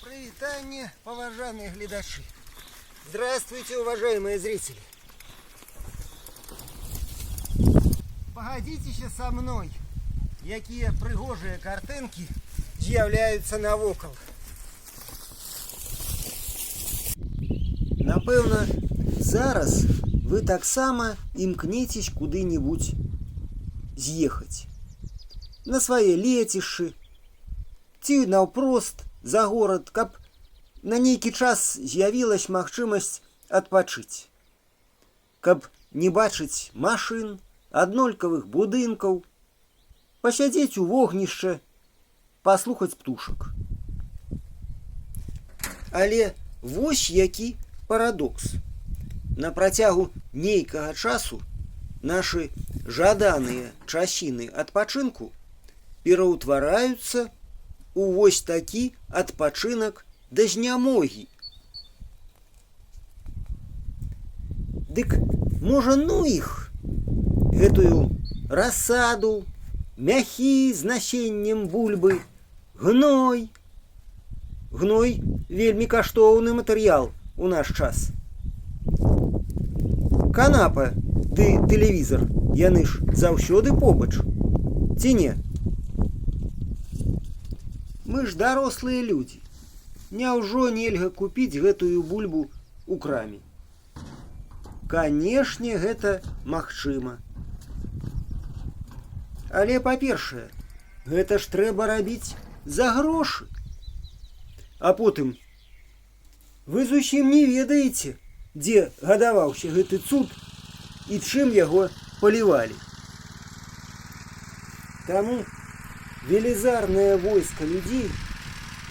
Привитание, уважаемые глядачи. Здравствуйте, уважаемые зрители. Погодите со мной, якія прыгожыя картинки з'являюцца навокал. Напэўна, зараз вы таксама імкнецесь куды-нибудь з'ехаць. На свае лецішчы, ці наўпрост за горад, каб на нейкі час з'явілась магчымасць адпачыць. Каб не бачыць машын, аднолькавых будынкаў, пасядзець у вогнішча, паслухаць птушак. Але вось які парадокс. На працягу нейкага часу нашы жаданыя часіны адпачынку пераўтвараюцца у вось такі адпачынак да знямогі. Дык можа ну іх, гэтую расаду, мяхі з насеннем бульбы, гной. Гной вельмі каштоўны матэрыял у наш час. Канапа ды тэлевізор, яны ж заўсёды побач, ці не? Мы ж дарослыя людзі. Няўжо нельга купіць гэтую бульбу у краме? Канешне, гэта магчыма. Але, па-першае, гэта ж трэба рабіць за грошы. А потым, вы зусім не ведаеце, дзе гадаваўся гэты цуд і чым яго палівалі. Таму велізарнае войска людзей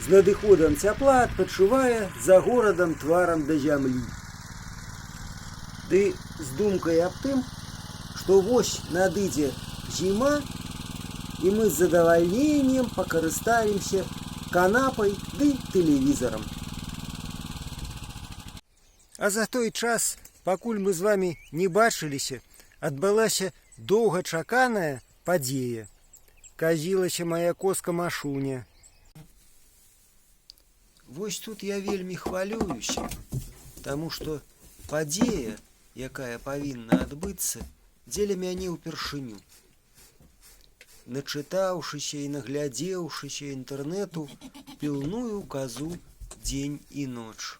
з надыходам цяпла адпачывае за горадам тварам да зямлі. Ды з думкай аб тым, што вось надыдзе зіма, і мы з задавальненнем пакарыстаемся канапай ды тэлевізарам. А за той час, пакуль мы з вамі не бачыліся, адбылася доўгачаканая падзея. Казілася мая коска-машуня. Вось тут я вельмі хвалююся, таму што падзея, якая павінна адбыцца, дзеля мяне ўпершыню. Начытаўшыся і наглядзеўшыся інтэрнэту, пільную казу дзень і ноч.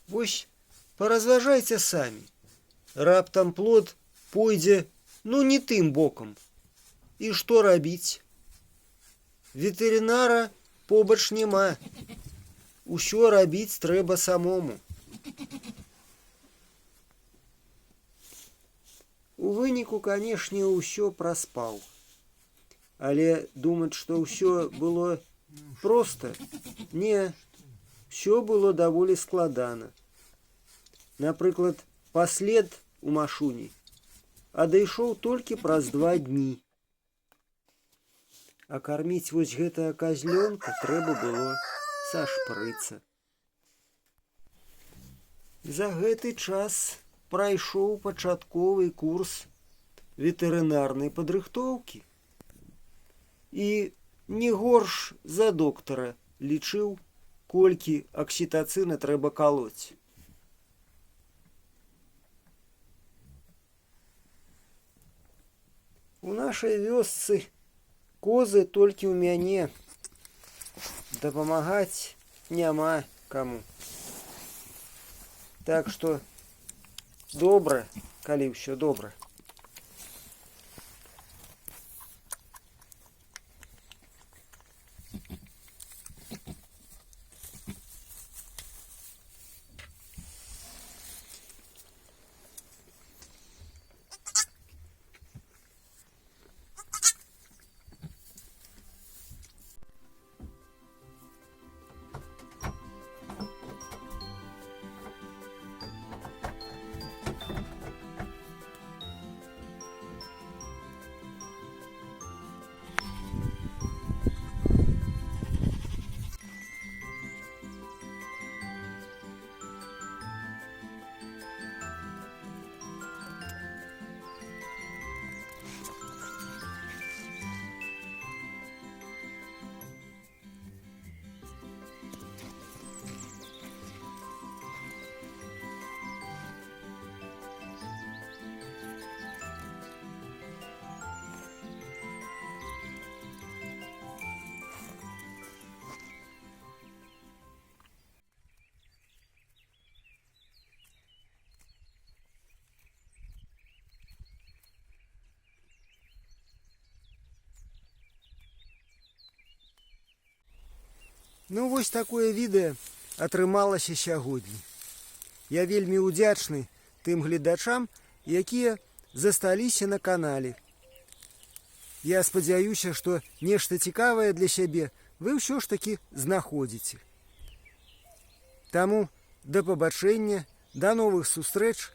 Вось паразважайце самі. Раптам плод пойдзе, ну, не тым бокам. І што рабіць? Ветэрынара побач няма. Усё рабіць трэба самому. У выніку, канешне, ўсё праспаў. Але думаць, што ўсё было проста, не, ўсё было даволі складана. Напрыклад, паслед у машуні адышоў толькі праз 2 дні. А карміць вось гэтага казлёнка трэба было са шпрыца. За гэты час прайшоў пачатковы курс ветэрынарнай падрыхтоўкі. І не горш за доктара лічыў, колькі аксітацына трэба калоць. У нашай вёсцы козы толькі ў мяне. Дапамагаць няма каму. Так што добра, калі ўсё добра. Ну вось такое відэа атрымалася сягоння. Я вельмі ўдзячны тым гледачам, якія засталіся на канале. Я спадзяюся, што нешта цікавае для сябе вы ўсё ж такі знаходзіце. Таму да пабачэння, да новых сустрэч.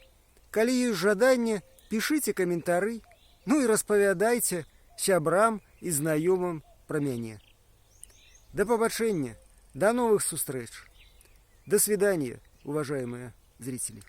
Калі ёсць жаданне, пішыце каментары, ну і распавядайце сябрам і знаёмым пра мяне. До побачення, до новых встреч. До свидания, уважаемые зрители.